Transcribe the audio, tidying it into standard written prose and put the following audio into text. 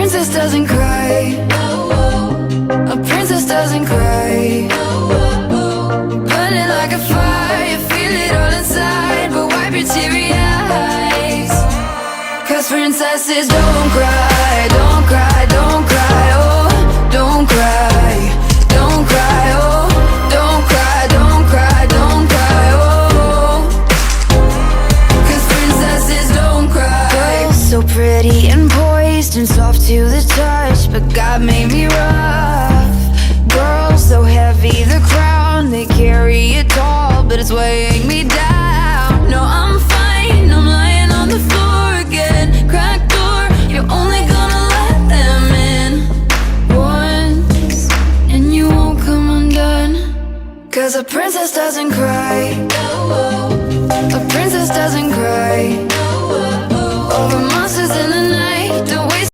princess doesn't cry. A princess doesn't cry. Burning like a fire, you feel it all inside, but wipe your teary eyes. Cause princesses don't cry, don't cry, don't cry, oh, don't cry, don't cry, oh, don't cry, don't cry, don't cry, oh. Cause princesses don't cry. Girls so pretty and poised and soft to the touch, but God made me rough. Girls so heavy, the crown they carry it tall, but it's weighing me down. No, I'm fine, I'm lying on the floor again. Cracked door, you're only gonna let them in once, and you won't come undone. Cause a princess doesn't cry.